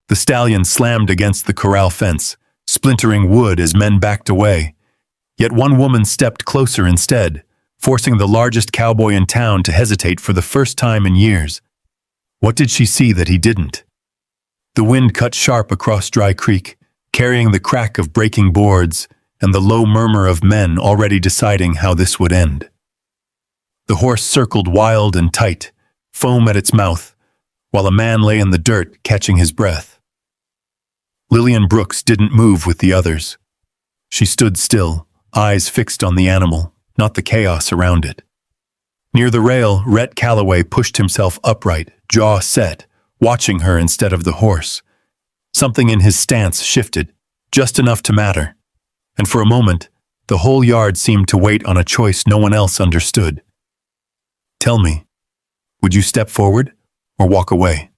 The stallion slammed against the corral fence, splintering wood as men backed away. Yet one woman stepped closer instead, forcing the largest cowboy in town to hesitate for the first time in years. What did she see that he didn't? The wind cut sharp across Dry Creek, carrying the crack of breaking boards and the low murmur of men already deciding how this would end. The horse circled wild and tight, foam at its mouth, while a man lay in the dirt catching his breath. Lillian Brooks didn't move with the others. She stood still, eyes fixed on the animal, not the chaos around it. Near the rail, Rhett Calloway pushed himself upright, jaw set, watching her instead of the horse. Something in his stance shifted, just enough to matter. And for a moment, the whole yard seemed to wait on a choice no one else understood. Tell me, would you step forward or walk away?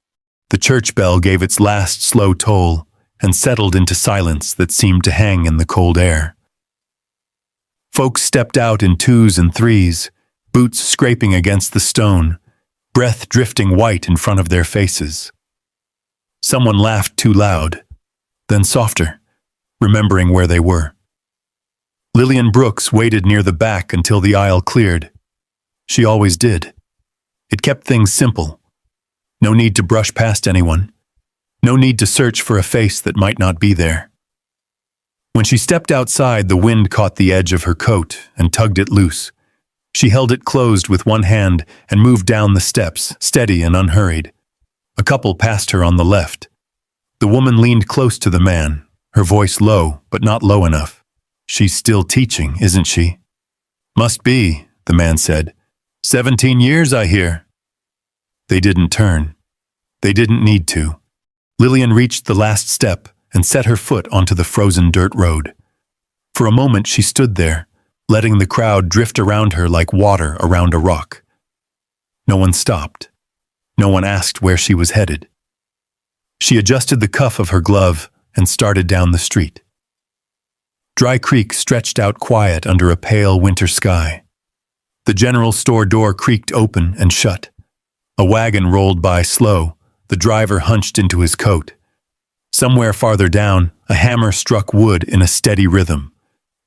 The church bell gave its last slow toll and settled into silence that seemed to hang in the cold air. Folks stepped out in twos and threes, boots scraping against the stone, breath drifting white in front of their faces. Someone laughed too loud, then softer, remembering where they were. Lillian Brooks waited near the back until the aisle cleared. She always did. It kept things simple. No need to brush past anyone. No need to search for a face that might not be there. When she stepped outside, the wind caught the edge of her coat and tugged it loose. She held it closed with one hand and moved down the steps, steady and unhurried. A couple passed her on the left. The woman leaned close to the man, her voice low, but not low enough. She's still teaching, isn't she? Must be, the man said. 17 years, I hear. They didn't turn. They didn't need to. Lillian reached the last step and set her foot onto the frozen dirt road. For a moment she stood there, letting the crowd drift around her like water around a rock. No one stopped. No one asked where she was headed. She adjusted the cuff of her glove and started down the street. Dry Creek stretched out quiet under a pale winter sky. The general store door creaked open and shut. A wagon rolled by slow, the driver hunched into his coat. Somewhere farther down, a hammer struck wood in a steady rhythm.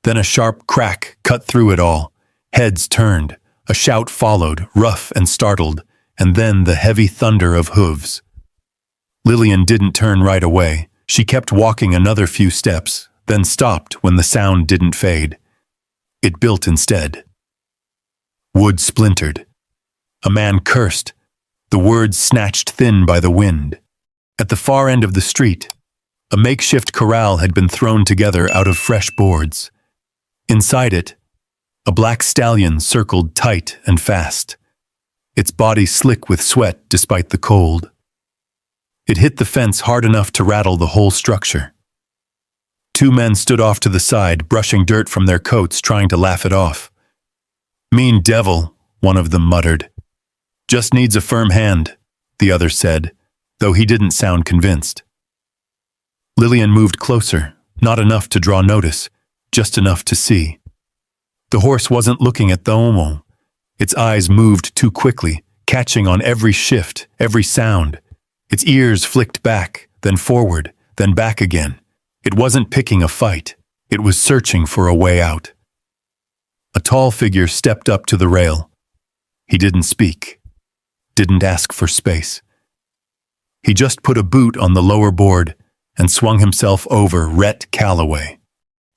Then a sharp crack cut through it all. Heads turned. A shout followed, rough and startled, and then the heavy thunder of hooves. Lillian didn't turn right away. She kept walking another few steps, then stopped when the sound didn't fade. It built instead. Wood splintered. A man cursed, the words snatched thin by the wind. At the far end of the street, a makeshift corral had been thrown together out of fresh boards. Inside it, a black stallion circled tight and fast, its body slick with sweat despite the cold. It hit the fence hard enough to rattle the whole structure. Two men stood off to the side, brushing dirt from their coats, trying to laugh it off. "Mean devil," one of them muttered. "Just needs a firm hand," the other said, though he didn't sound convinced. Lillian moved closer, not enough to draw notice, just enough to see. The horse wasn't looking at the Omo. Its eyes moved too quickly, catching on every shift, every sound. Its ears flicked back, then forward, then back again. It wasn't picking a fight. It was searching for a way out. A tall figure stepped up to the rail. He didn't speak, didn't ask for space. He just put a boot on the lower board and swung himself over Rhett Calloway.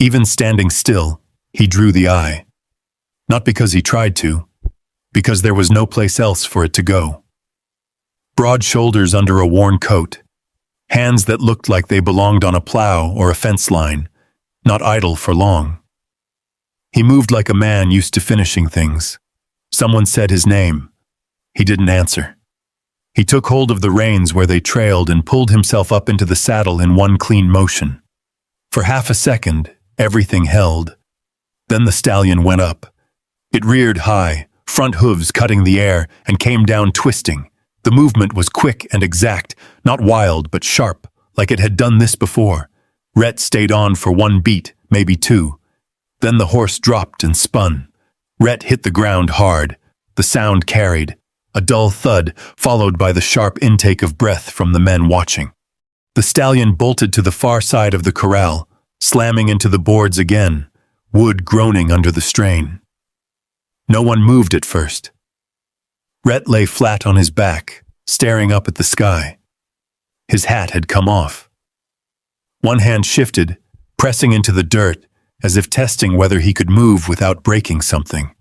Even standing still, he drew the eye. Not because he tried to, because there was no place else for it to go. Broad shoulders under a worn coat, hands that looked like they belonged on a plow or a fence line, not idle for long. He moved like a man used to finishing things. Someone said his name. He didn't answer. He took hold of the reins where they trailed and pulled himself up into the saddle in one clean motion. For half a second, everything held. Then the stallion went up. It reared high, front hooves cutting the air, and came down twisting. The movement was quick and exact, not wild but sharp, like it had done this before. Rhett stayed on for one beat, maybe two. Then the horse dropped and spun. Rhett hit the ground hard. The sound carried. A dull thud, followed by the sharp intake of breath from the men watching. The stallion bolted to the far side of the corral, slamming into the boards again, wood groaning under the strain. No one moved at first. Rhett lay flat on his back, staring up at the sky. His hat had come off. One hand shifted, pressing into the dirt, as if testing whether he could move without breaking something.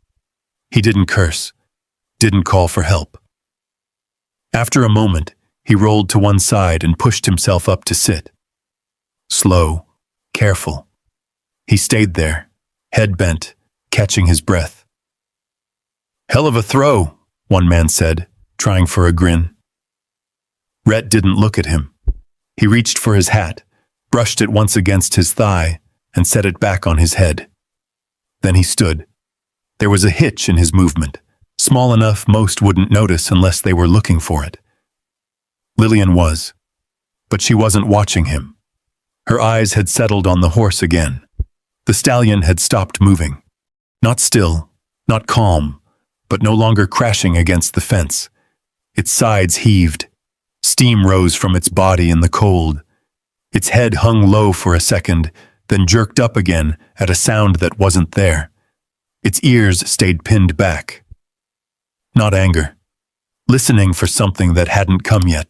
He didn't curse, didn't call for help. After a moment, he rolled to one side and pushed himself up to sit. Slow, careful. He stayed there, head bent, catching his breath. "Hell of a throw," one man said, trying for a grin. Rhett didn't look at him. He reached for his hat, brushed it once against his thigh, and set it back on his head. Then he stood. There was a hitch in his movement, small enough most wouldn't notice unless they were looking for it. Lillian was, but she wasn't watching him. Her eyes had settled on the horse again. The stallion had stopped moving. Not still, not calm, but no longer crashing against the fence. Its sides heaved. Steam rose from its body in the cold. Its head hung low for a second, then jerked up again at a sound that wasn't there. Its ears stayed pinned back. Not anger. Listening for something that hadn't come yet.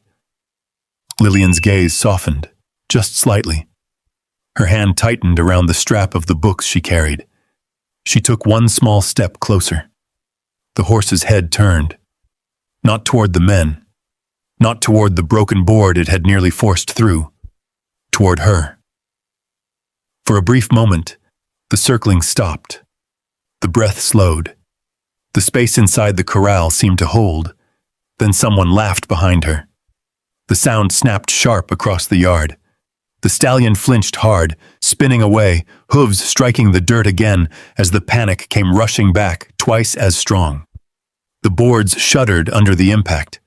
Lillian's gaze softened, just slightly. Her hand tightened around the strap of the books she carried. She took one small step closer. The horse's head turned. Not toward the men. Not toward the broken board it had nearly forced through. Toward her. For a brief moment, the circling stopped. The breath slowed. The space inside the corral seemed to hold. Then someone laughed behind her. The sound snapped sharp across the yard. The stallion flinched hard, spinning away, hooves striking the dirt again as the panic came rushing back, twice as strong. The boards shuddered under the impact.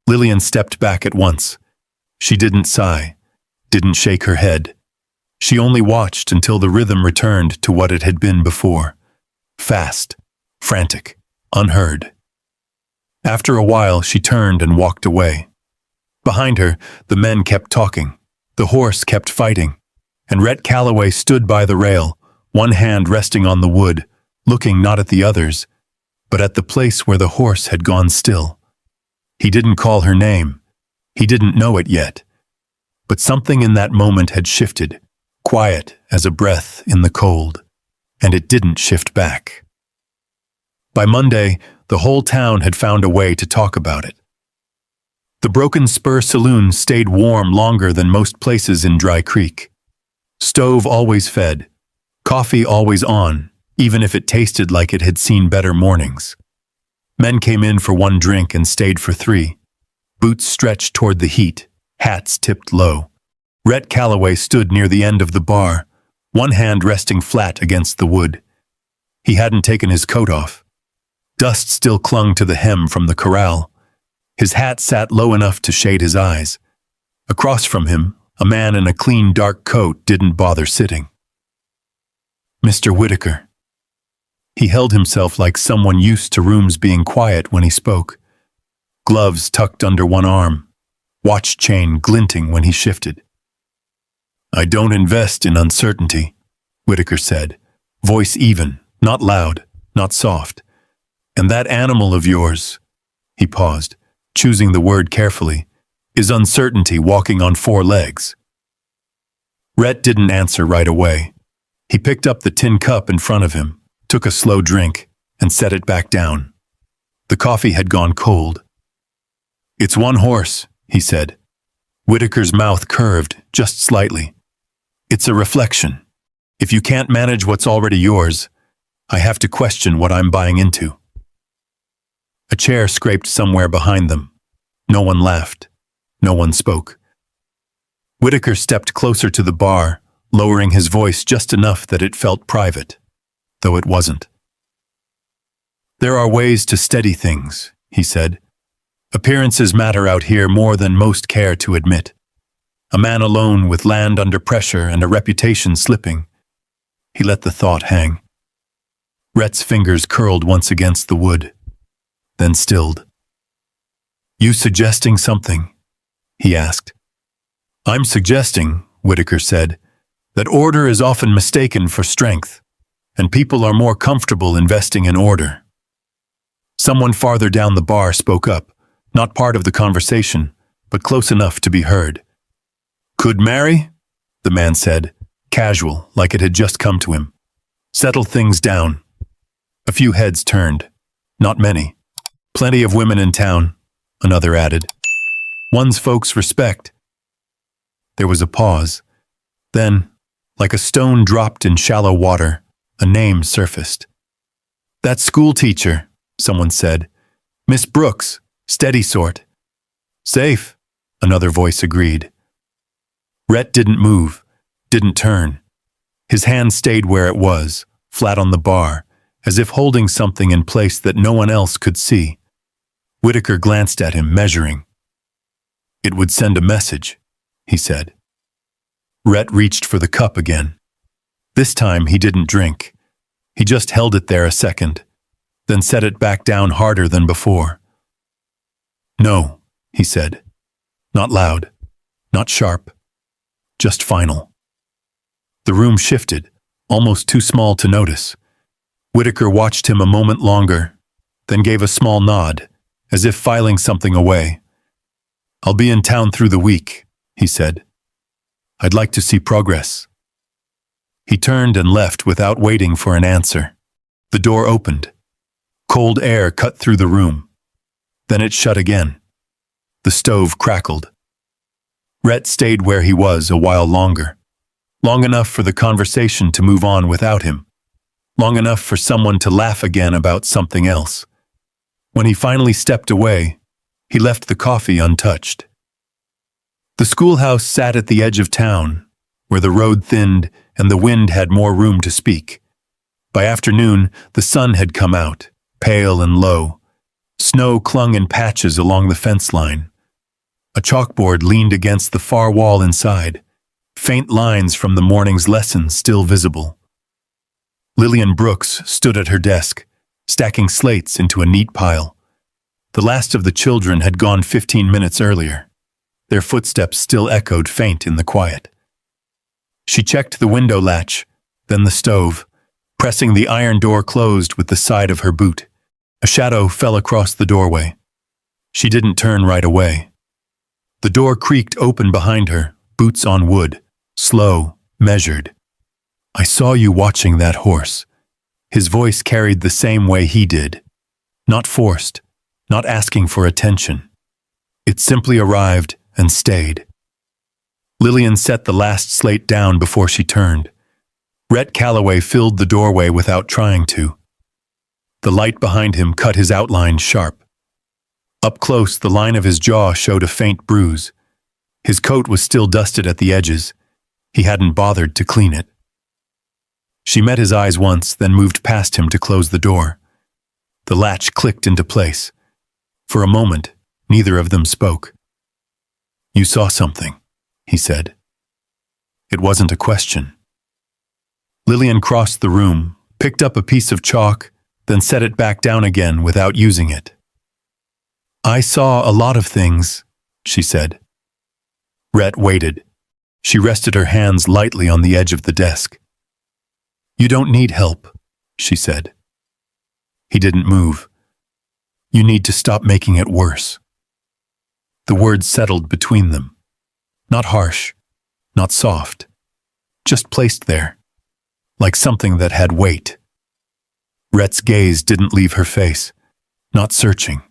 Lillian stepped back at once. She didn't sigh, didn't shake her head. She only watched until the rhythm returned to what it had been before. Fast, frantic, unheard. After a while, she turned and walked away. Behind her, the men kept talking. The horse kept fighting. And Rhett Calloway stood by the rail, one hand resting on the wood, looking not at the others, but at the place where the horse had gone still. He didn't call her name. He didn't know it yet. But something in that moment had shifted, quiet as a breath in the cold, and it didn't shift back. By Monday, the whole town had found a way to talk about it. The Broken Spur Saloon stayed warm longer than most places in Dry Creek. Stove always fed, coffee always on, even if it tasted like it had seen better mornings. Men came in for one drink and stayed for three. Boots stretched toward the heat, hats tipped low. Rhett Calloway stood near the end of the bar, one hand resting flat against the wood. He hadn't taken his coat off. Dust still clung to the hem from the corral. His hat sat low enough to shade his eyes. Across from him, a man in a clean dark coat didn't bother sitting. Mr. Whitaker. He held himself like someone used to rooms being quiet when he spoke. Gloves tucked under one arm, watch chain glinting when he shifted. "I don't invest in uncertainty," Whitaker said, voice even, not loud, not soft. "And that animal of yours," he paused, choosing the word carefully, "is uncertainty walking on four legs." Rhett didn't answer right away. He picked up the tin cup in front of him, took a slow drink, and set it back down. The coffee had gone cold. "It's one horse," he said. Whitaker's mouth curved, just slightly. "It's a reflection. If you can't manage what's already yours, I have to question what I'm buying into." A chair scraped somewhere behind them. No one laughed. No one spoke. Whitaker stepped closer to the bar, lowering his voice just enough that it felt private, though it wasn't. "There are ways to steady things," he said. "Appearances matter out here more than most care to admit. A man alone with land under pressure and a reputation slipping." He let the thought hang. Rhett's fingers curled once against the wood, then stilled. "You suggesting something?" he asked. I'm suggesting, Whitaker said, that order is often mistaken for strength, and people are more comfortable investing in order. Someone farther down the bar spoke up, not part of the conversation, but close enough to be heard. Could marry? The man said, casual, like it had just come to him. Settle things down. A few heads turned. Not many. Plenty of women in town, another added. One's folks respect. There was a pause. Then, like a stone dropped in shallow water, a name surfaced. That schoolteacher, someone said. Miss Brooks, steady sort. Safe, another voice agreed. Rhett didn't move, didn't turn. His hand stayed where it was, flat on the bar, as if holding something in place that no one else could see. Whitaker glanced at him, measuring. It would send a message, he said. Rhett reached for the cup again. This time he didn't drink. He just held it there a second, then set it back down harder than before. No, he said. Not loud, not sharp, just final. The room shifted, almost too small to notice. Whitaker watched him a moment longer, then gave a small nod, as if filing something away. I'll be in town through the week, he said. I'd like to see progress. He turned and left without waiting for an answer. The door opened. Cold air cut through the room. Then it shut again. The stove crackled. Rhett stayed where he was a while longer. Long enough for the conversation to move on without him. Long enough for someone to laugh again about something else. When he finally stepped away, he left the coffee untouched. The schoolhouse sat at the edge of town, where the road thinned and the wind had more room to speak. By afternoon, the sun had come out, pale and low. Snow clung in patches along the fence line. A chalkboard leaned against the far wall inside, faint lines from the morning's lesson still visible. Lillian Brooks stood at her desk, stacking slates into a neat pile. The last of the children had gone 15 minutes earlier. Their footsteps still echoed faint in the quiet. She checked the window latch, then the stove, pressing the iron door closed with the side of her boot. A shadow fell across the doorway. She didn't turn right away. The door creaked open behind her, boots on wood, slow, measured. I saw you watching that horse. His voice carried the same way he did. Not forced, not asking for attention. It simply arrived and stayed. Lillian set the last slate down before she turned. Rhett Calloway filled the doorway without trying to. The light behind him cut his outline sharp. Up close, the line of his jaw showed a faint bruise. His coat was still dusted at the edges. He hadn't bothered to clean it. She met his eyes once, then moved past him to close the door. The latch clicked into place. For a moment, neither of them spoke. You saw something, he said. It wasn't a question. Lillian crossed the room, picked up a piece of chalk, then set it back down again without using it. I saw a lot of things, she said. Rhett waited. She rested her hands lightly on the edge of the desk. You don't need help, she said. He didn't move. You need to stop making it worse. The words settled between them. Not harsh, not soft, just placed there, like something that had weight. Rhett's gaze didn't leave her face, not searching,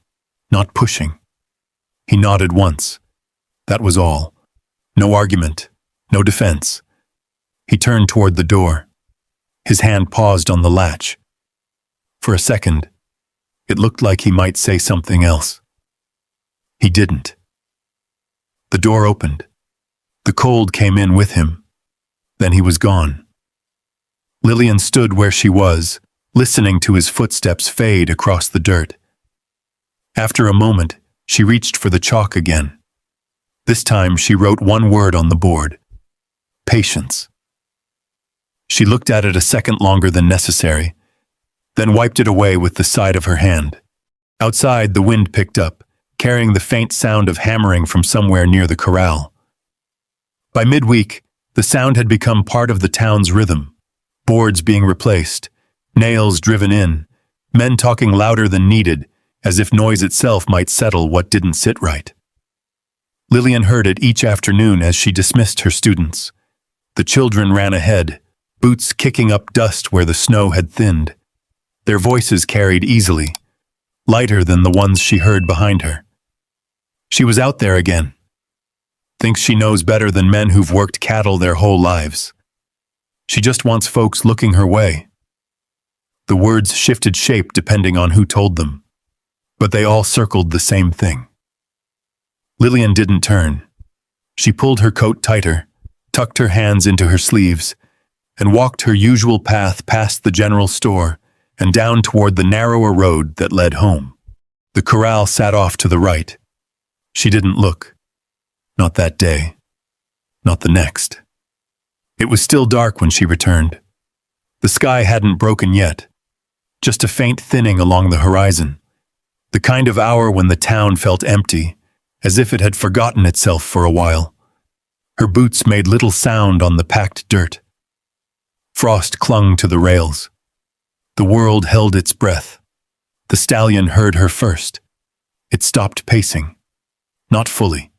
not pushing. He nodded once. That was all. No argument, no defense. He turned toward the door. His hand paused on the latch. For a second, it looked like he might say something else. He didn't. The door opened. The cold came in with him. Then he was gone. Lillian stood where she was, listening to his footsteps fade across the dirt. After a moment, she reached for the chalk again. This time she wrote one word on the board. Patience. She looked at it a second longer than necessary, then wiped it away with the side of her hand. Outside, the wind picked up, carrying the faint sound of hammering from somewhere near the corral. By midweek, the sound had become part of the town's rhythm. Boards being replaced, nails driven in, men talking louder than needed, as if noise itself might settle what didn't sit right. Lillian heard it each afternoon as she dismissed her students. The children ran ahead, boots kicking up dust where the snow had thinned. Their voices carried easily, lighter than the ones she heard behind her. She was out there again. Thinks she knows better than men who've worked cattle their whole lives. She just wants folks looking her way. The words shifted shape depending on who told them, but they all circled the same thing. Lillian didn't turn. She pulled her coat tighter, tucked her hands into her sleeves, and walked her usual path past the general store and down toward the narrower road that led home. The corral sat off to the right. She didn't look. Not that day. Not the next. It was still dark when she returned. The sky hadn't broken yet. Just a faint thinning along the horizon. The kind of hour when the town felt empty, as if it had forgotten itself for a while. Her boots made little sound on the packed dirt. Frost clung to the rails. The world held its breath. The stallion heard her first. It stopped pacing. Not fully.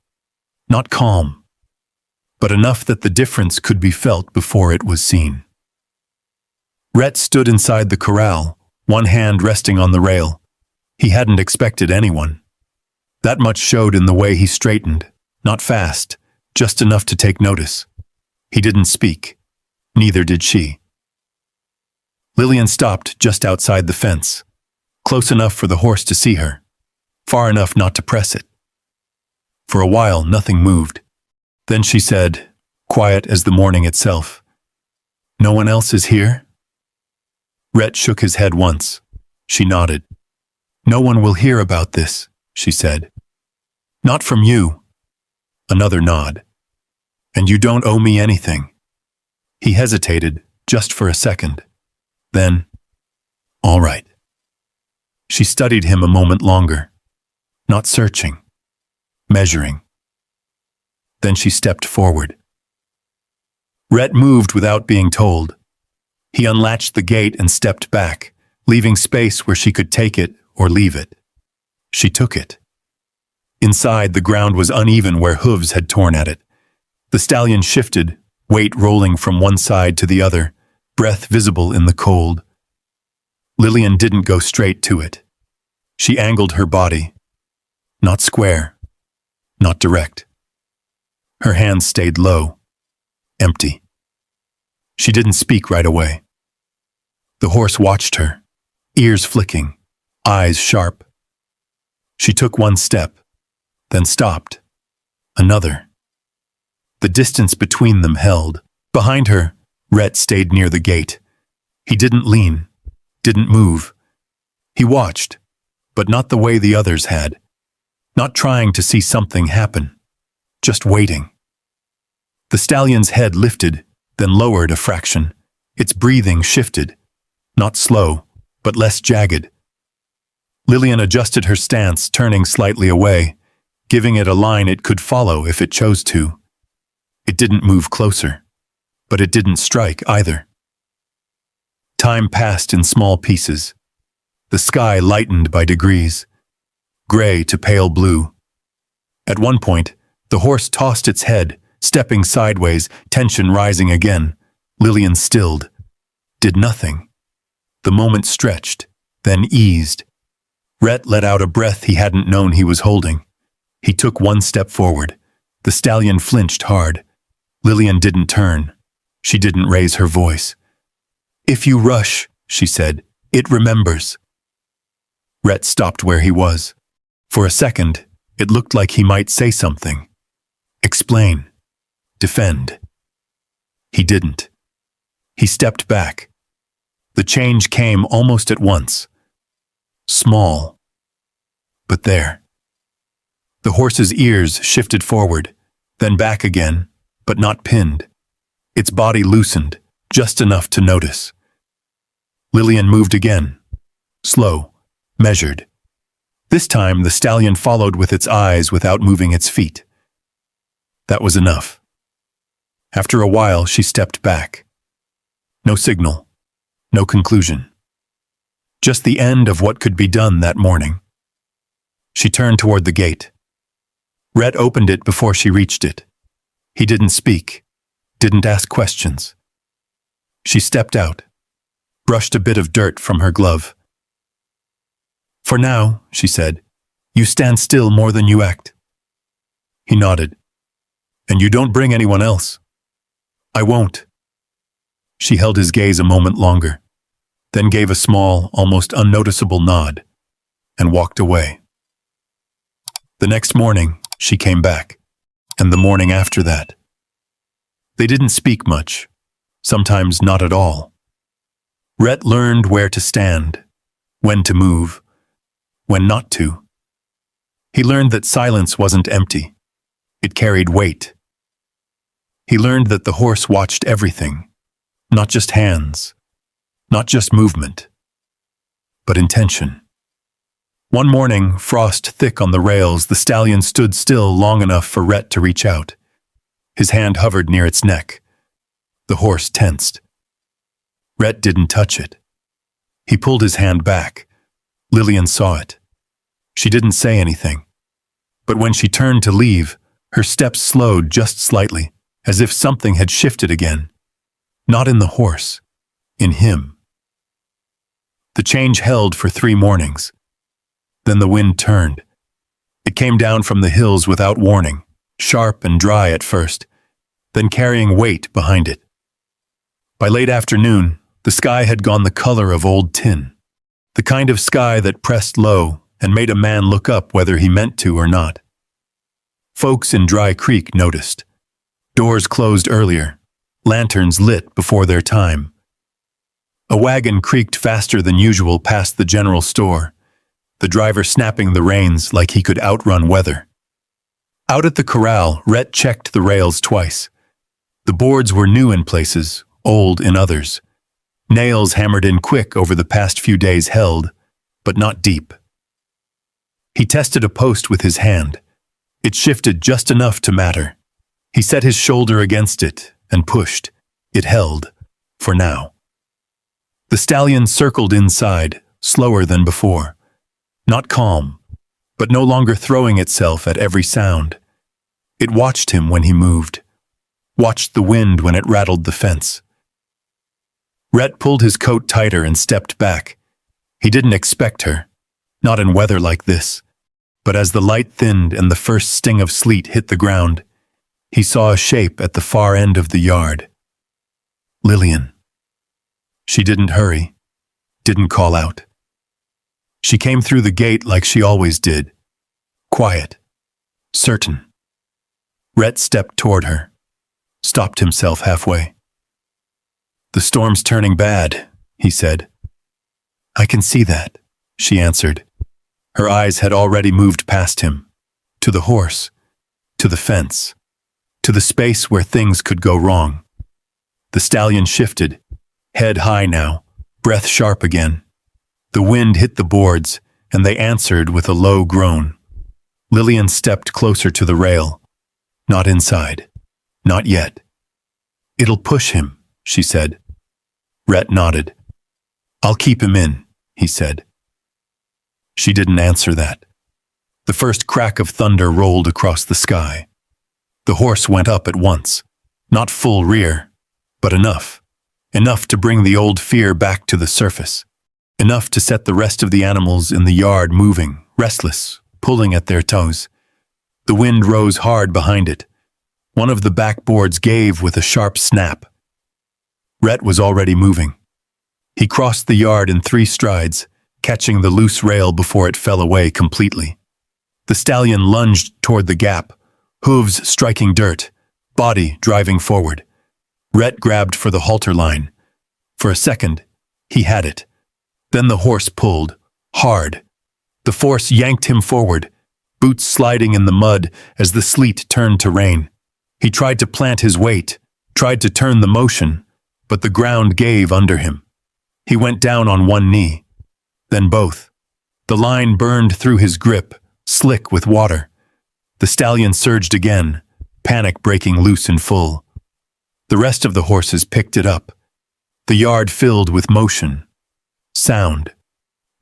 Not calm. But enough that the difference could be felt before it was seen. Rhett stood inside the corral, one hand resting on the rail. He hadn't expected anyone. That much showed in the way he straightened, not fast, just enough to take notice. He didn't speak. Neither did she. Lillian stopped just outside the fence, close enough for the horse to see her, far enough not to press it. For a while, nothing moved. Then she said, quiet as the morning itself, "No one else is here?" Rhett shook his head once. She nodded. "No one will hear about this," she said. "Not from you." Another nod. "And you don't owe me anything." He hesitated, just for a second. Then, "All right." She studied him a moment longer, not searching, measuring. Then she stepped forward. Rhett moved without being told. He unlatched the gate and stepped back, leaving space where she could take it or leave it. She took it. Inside, the ground was uneven where hooves had torn at it. The stallion shifted, weight rolling from one side to the other, breath visible in the cold. Lillian didn't go straight to it. She angled her body. Not square. Not direct. Her hands stayed low. Empty. She didn't speak right away. The horse watched her, ears flicking, eyes sharp. She took one step, then stopped. Another. The distance between them held. Behind her, Rhett stayed near the gate. He didn't lean, didn't move. He watched, but not the way the others had. Not trying to see something happen, just waiting. The stallion's head lifted, then lowered a fraction. Its breathing shifted, not slow, but less jagged. Lillian adjusted her stance, turning slightly away, giving it a line it could follow if it chose to. It didn't move closer, but it didn't strike either. Time passed in small pieces. The sky lightened by degrees, gray to pale blue. At one point, the horse tossed its head, stepping sideways, tension rising again. Lillian stilled, did nothing. The moment stretched, then eased. Rhett let out a breath he hadn't known he was holding. He took one step forward. The stallion flinched hard. Lillian didn't turn. She didn't raise her voice. "If you rush," she said, "it remembers." Rhett stopped where he was. For a second, it looked like he might say something. Explain. Defend. He didn't. He stepped back. The change came almost at once. Small. But there. The horse's ears shifted forward, then back again, but not pinned. Its body loosened, just enough to notice. Lillian moved again. Slow, measured. This time, the stallion followed with its eyes without moving its feet. That was enough. After a while, she stepped back. No signal, no conclusion. Just the end of what could be done that morning. She turned toward the gate. Rhett opened it before she reached it. He didn't speak, didn't ask questions. She stepped out, brushed a bit of dirt from her glove. "For now," she said, "you stand still more than you act." He nodded. "And you don't bring anyone else?" "I won't." She held his gaze a moment longer, then gave a small, almost unnoticeable nod, and walked away. The next morning, she came back, and the morning after that. They didn't speak much, sometimes not at all. Rhett learned where to stand, when to move, when not to. He learned that silence wasn't empty. It carried weight. He learned that the horse watched everything, not just hands, not just movement, but intention. One morning, frost thick on the rails, the stallion stood still long enough for Rhett to reach out. His hand hovered near its neck. The horse tensed. Rhett didn't touch it. He pulled his hand back. Lillian saw it. She didn't say anything. But when she turned to leave, her steps slowed just slightly, as if something had shifted again. Not in the horse, in him. The change held for 3 mornings. Then the wind turned. It came down from the hills without warning, sharp and dry at first, then carrying weight behind it. By late afternoon, the sky had gone the color of old tin, the kind of sky that pressed low and made a man look up whether he meant to or not. Folks in Dry Creek noticed. Doors closed earlier, lanterns lit before their time. A wagon creaked faster than usual past the general store, the driver snapping the reins like he could outrun weather. Out at the corral, Rhett checked the rails twice. The boards were new in places, old in others. Nails hammered in quick over the past few days held, but not deep. He tested a post with his hand. It shifted just enough to matter. He set his shoulder against it and pushed. It held, for now. The stallion circled inside, slower than before. Not calm, but no longer throwing itself at every sound. It watched him when he moved, watched the wind when it rattled the fence. Rhett pulled his coat tighter and stepped back. He didn't expect her, not in weather like this. But as the light thinned and the first sting of sleet hit the ground, he saw a shape at the far end of the yard. Lillian. She didn't hurry, didn't call out. She came through the gate like she always did, quiet, certain. Rhett stepped toward her, stopped himself halfway. "The storm's turning bad," he said. "I can see that," she answered. Her eyes had already moved past him, to the horse, to the fence, to the space where things could go wrong. The stallion shifted, head high now, breath sharp again. The wind hit the boards, and they answered with a low groan. Lillian stepped closer to the rail. Not inside. Not yet. "It'll push him," she said. Rhett nodded. "I'll keep him in," he said. She didn't answer that. The first crack of thunder rolled across the sky. The horse went up at once. Not full rear, but enough. Enough to bring the old fear back to the surface. Enough to set the rest of the animals in the yard moving, restless, pulling at their toes. The wind rose hard behind it. One of the backboards gave with a sharp snap. Rhett was already moving. He crossed the yard in 3 strides, catching the loose rail before it fell away completely. The stallion lunged toward the gap, hooves striking dirt, body driving forward. Rhett grabbed for the halter line. For a second, he had it. Then the horse pulled, hard. The force yanked him forward, boots sliding in the mud as the sleet turned to rain. He tried to plant his weight, tried to turn the motion, but the ground gave under him. He went down on one knee, then both. The line burned through his grip, slick with water. The stallion surged again, panic breaking loose in full. The rest of the horses picked it up. The yard filled with motion, sound,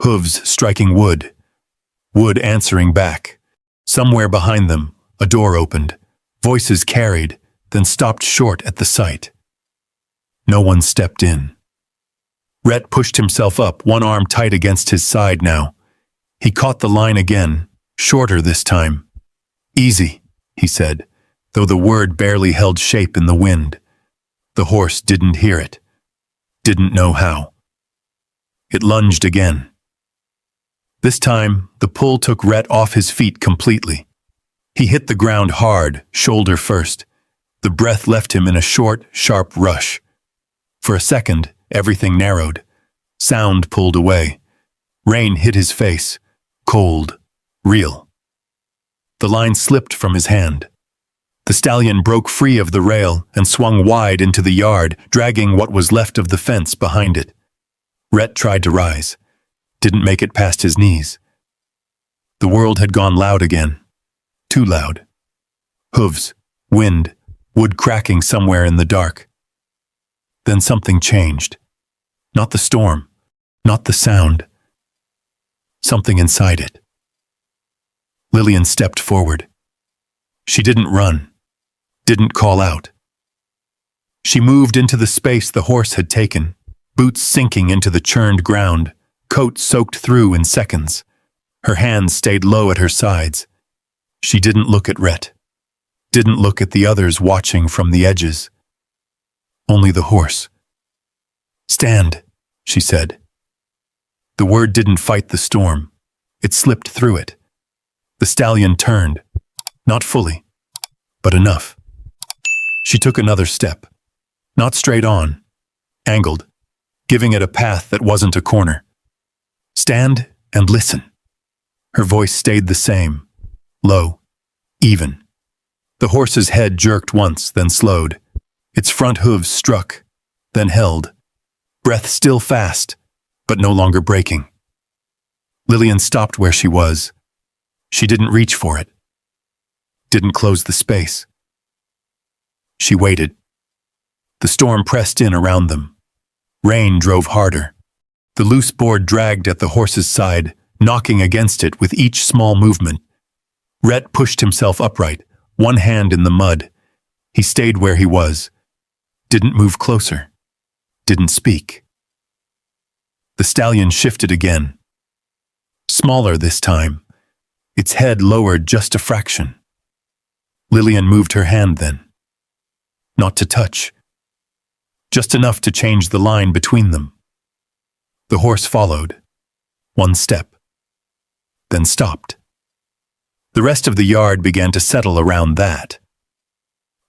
hooves striking wood, wood answering back. Somewhere behind them, a door opened. Voices carried, then stopped short at the sight. No one stepped in. Rhett pushed himself up, one arm tight against his side now. He caught the line again, shorter this time. "Easy," he said, though the word barely held shape in the wind. The horse didn't hear it, didn't know how. It lunged again. This time, the pull took Rhett off his feet completely. He hit the ground hard, shoulder first. The breath left him in a short, sharp rush. For a second, everything narrowed. Sound pulled away. Rain hit his face, cold, real. The line slipped from his hand. The stallion broke free of the rail and swung wide into the yard, dragging what was left of the fence behind it. Rhett tried to rise, didn't make it past his knees. The world had gone loud again, too loud. Hooves, wind, wood cracking somewhere in the dark. Then something changed. Not the storm, not the sound. Something inside it. Lillian stepped forward. She didn't run, didn't call out. She moved into the space the horse had taken, boots sinking into the churned ground, coat soaked through in seconds. Her hands stayed low at her sides. She didn't look at Rhett, didn't look at the others watching from the edges. Only the horse. "Stand," she said. The word didn't fight the storm. It slipped through it. The stallion turned, not fully, but enough. She took another step, not straight on, angled, giving it a path that wasn't a corner. "Stand and listen." Her voice stayed the same, low, even. The horse's head jerked once, then slowed. Its front hooves struck, then held. Breath still fast, but no longer breaking. Lillian stopped where she was. She didn't reach for it. Didn't close the space. She waited. The storm pressed in around them. Rain drove harder. The loose board dragged at the horse's side, knocking against it with each small movement. Rhett pushed himself upright, one hand in the mud. He stayed where he was. Didn't move closer. Didn't speak. The stallion shifted again. Smaller this time. Its head lowered just a fraction. Lillian moved her hand then. Not to touch. Just enough to change the line between them. The horse followed. One step. Then stopped. The rest of the yard began to settle around that.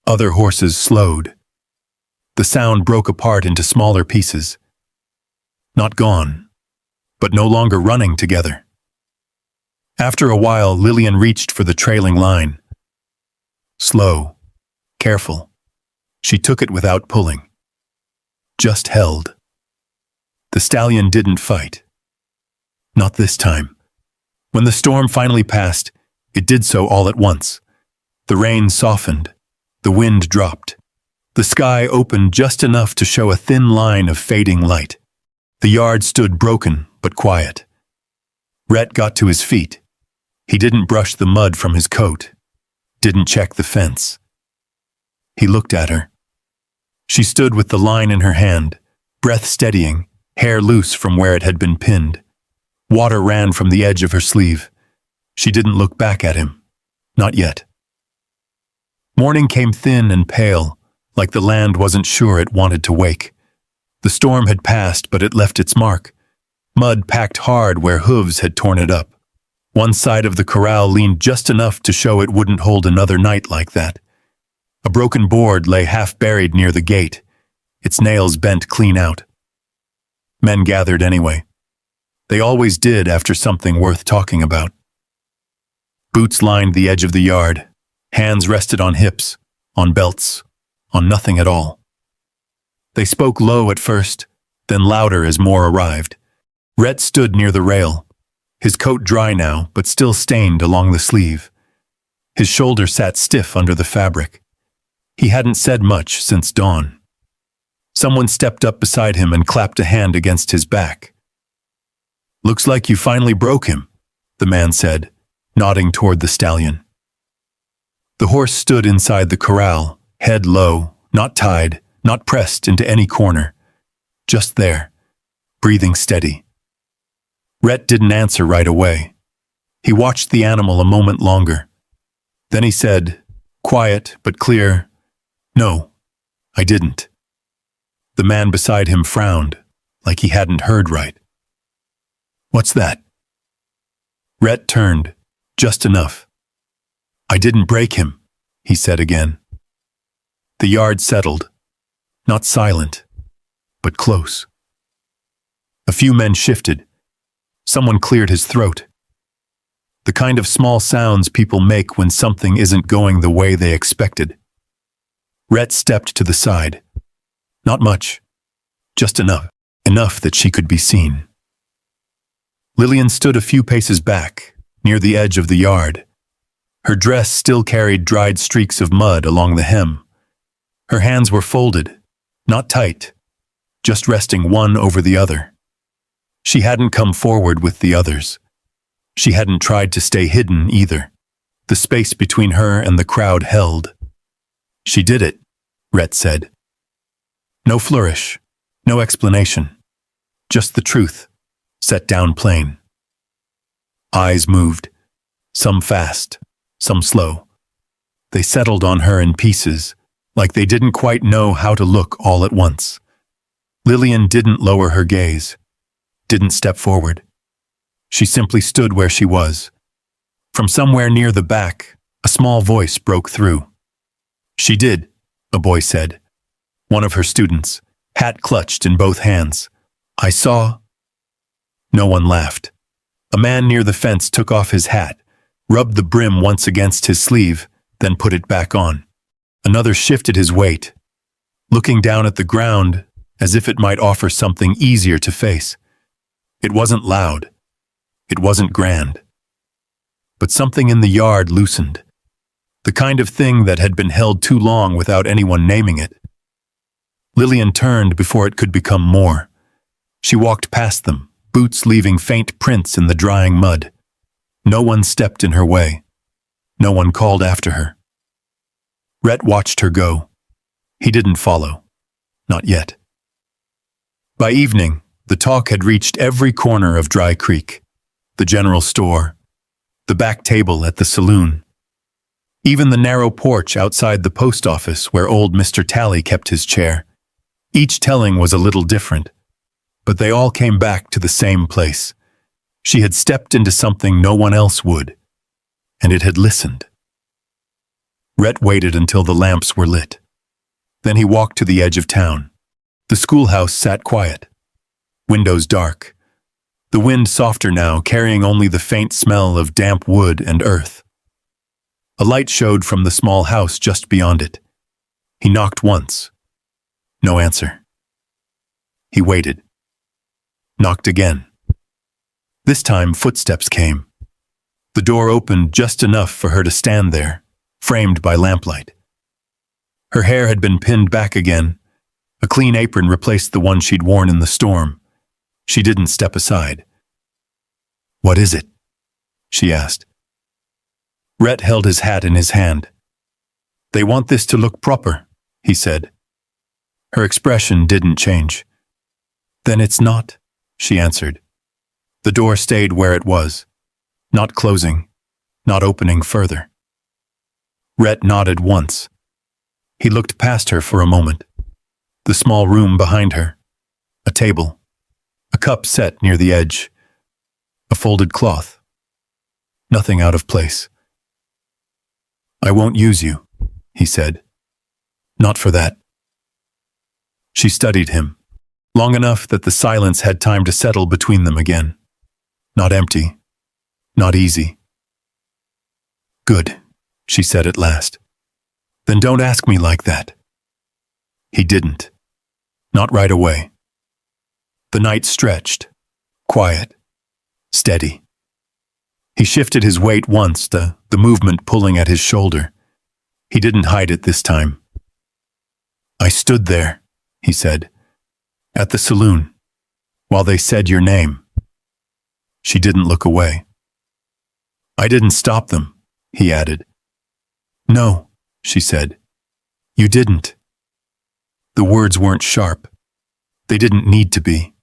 Other horses slowed. The sound broke apart into smaller pieces. Not gone, but no longer running together. After a while, Lillian reached for the trailing line. Slow, careful. She took it without pulling. Just held. The stallion didn't fight. Not this time. When the storm finally passed, it did so all at once. The rain softened. The wind dropped. The sky opened just enough to show a thin line of fading light. The yard stood broken but quiet. Rhett got to his feet. He didn't brush the mud from his coat. Didn't check the fence. He looked at her. She stood with the line in her hand, breath steadying, hair loose from where it had been pinned. Water ran from the edge of her sleeve. She didn't look back at him. Not yet. Morning came thin and pale, like the land wasn't sure it wanted to wake. The storm had passed, but it left its mark. Mud packed hard where hooves had torn it up. One side of the corral leaned just enough to show it wouldn't hold another night like that. A broken board lay half buried near the gate, its nails bent clean out. Men gathered anyway. They always did after something worth talking about. Boots lined the edge of the yard. Hands rested on hips, on belts, on nothing at all. They spoke low at first, then louder as more arrived. Rhett stood near the rail, his coat dry now, but still stained along the sleeve. His shoulder sat stiff under the fabric. He hadn't said much since dawn. Someone stepped up beside him and clapped a hand against his back. "Looks like you finally broke him," the man said, nodding toward the stallion. The horse stood inside the corral, head low, not tied, not pressed into any corner. Just there, breathing steady. Rhett didn't answer right away. He watched the animal a moment longer. Then he said, quiet but clear, "No, I didn't." The man beside him frowned, like he hadn't heard right. "What's that?" Rhett turned, just enough. "I didn't break him," he said again. The yard settled, not silent, but close. A few men shifted. Someone cleared his throat. The kind of small sounds people make when something isn't going the way they expected. Rhett stepped to the side. Not much, just enough that she could be seen. Lillian stood a few paces back, near the edge of the yard. Her dress still carried dried streaks of mud along the hem. Her hands were folded, not tight, just resting one over the other. She hadn't come forward with the others. She hadn't tried to stay hidden either. The space between her and the crowd held. "She did it," Rhett said. No flourish, no explanation. Just the truth, set down plain. Eyes moved, some fast, some slow. They settled on her in pieces, like they didn't quite know how to look all at once. Lillian didn't lower her gaze, didn't step forward. She simply stood where she was. From somewhere near the back, a small voice broke through. "She did," a boy said. One of her students, hat clutched in both hands. "I saw." No one laughed. A man near the fence took off his hat, rubbed the brim once against his sleeve, then put it back on. Another shifted his weight, looking down at the ground as if it might offer something easier to face. It wasn't loud. It wasn't grand. But something in the yard loosened. The kind of thing that had been held too long without anyone naming it. Lillian turned before it could become more. She walked past them, boots leaving faint prints in the drying mud. No one stepped in her way. No one called after her. Rhett watched her go. He didn't follow. Not yet. By evening, the talk had reached every corner of Dry Creek. The general store, the back table at the saloon, even the narrow porch outside the post office where old Mr. Tally kept his chair. Each telling was a little different, but they all came back to the same place. She had stepped into something no one else would, and it had listened. Rhett waited until the lamps were lit. Then he walked to the edge of town. The schoolhouse sat quiet, windows dark. The wind softer now, carrying only the faint smell of damp wood and earth. A light showed from the small house just beyond it. He knocked once. No answer. He waited. Knocked again. This time, footsteps came. The door opened just enough for her to stand there, framed by lamplight. Her hair had been pinned back again. A clean apron replaced the one she'd worn in the storm. She didn't step aside. "What is it?" she asked. Rhett held his hat in his hand. "They want this to look proper," he said. Her expression didn't change. "Then it's not," she answered. The door stayed where it was, not closing, not opening further. Rhett nodded once. He looked past her for a moment. The small room behind her. A table. A cup set near the edge. A folded cloth. Nothing out of place. "I won't use you," he said. "Not for that." She studied him, long enough that the silence had time to settle between them again. Not empty. Not easy. "Good," she said at last. "Then don't ask me like that." He didn't. Not right away. The night stretched, quiet, steady. He shifted his weight once, the movement pulling at his shoulder. He didn't hide it this time. I stood there, he said, at the saloon, while they said your name. She didn't look away. I didn't stop them, he added. No, she said. You didn't. The words weren't sharp. They didn't need to be.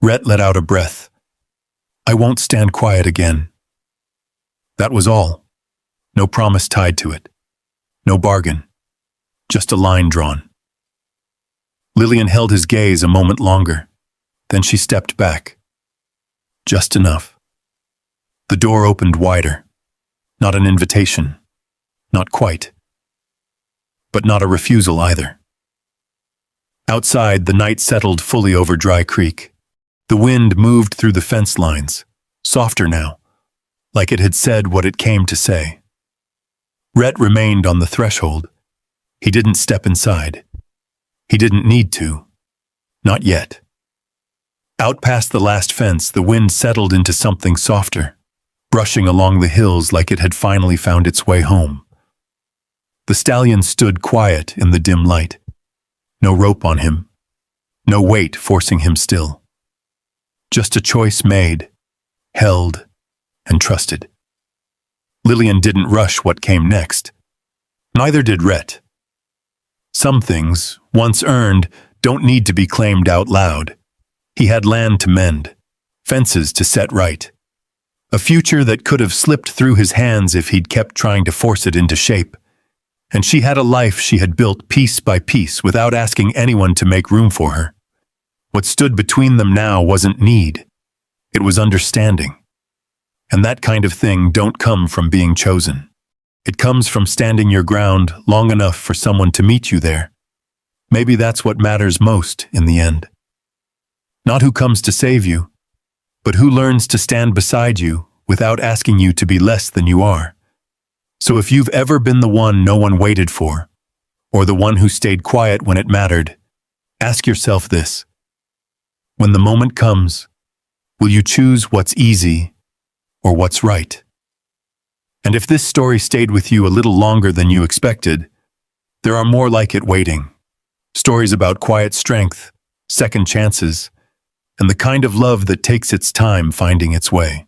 Rhett let out a breath. I won't stand quiet again. That was all. No promise tied to it. No bargain. Just a line drawn. Lillian held his gaze a moment longer. Then she stepped back. Just enough. The door opened wider. Not an invitation. Not quite. But not a refusal either. Outside, the night settled fully over Dry Creek. The wind moved through the fence lines, softer now, like it had said what it came to say. Rhett remained on the threshold. He didn't step inside. He didn't need to. Not yet. Out past the last fence, the wind settled into something softer, brushing along the hills like it had finally found its way home. The stallion stood quiet in the dim light. No rope on him. No weight forcing him still. Just a choice made, held, and trusted. Lillian didn't rush what came next. Neither did Rhett. Some things, once earned, don't need to be claimed out loud. He had land to mend, fences to set right. A future that could have slipped through his hands if he'd kept trying to force it into shape. And she had a life she had built piece by piece without asking anyone to make room for her. What stood between them now wasn't need. It was understanding. And that kind of thing don't come from being chosen. It comes from standing your ground long enough for someone to meet you there. Maybe that's what matters most in the end. Not who comes to save you, but who learns to stand beside you without asking you to be less than you are. So if you've ever been the one no one waited for, or the one who stayed quiet when it mattered, ask yourself this. When the moment comes, will you choose what's easy or what's right? And if this story stayed with you a little longer than you expected, there are more like it waiting. Stories about quiet strength, second chances, and the kind of love that takes its time finding its way.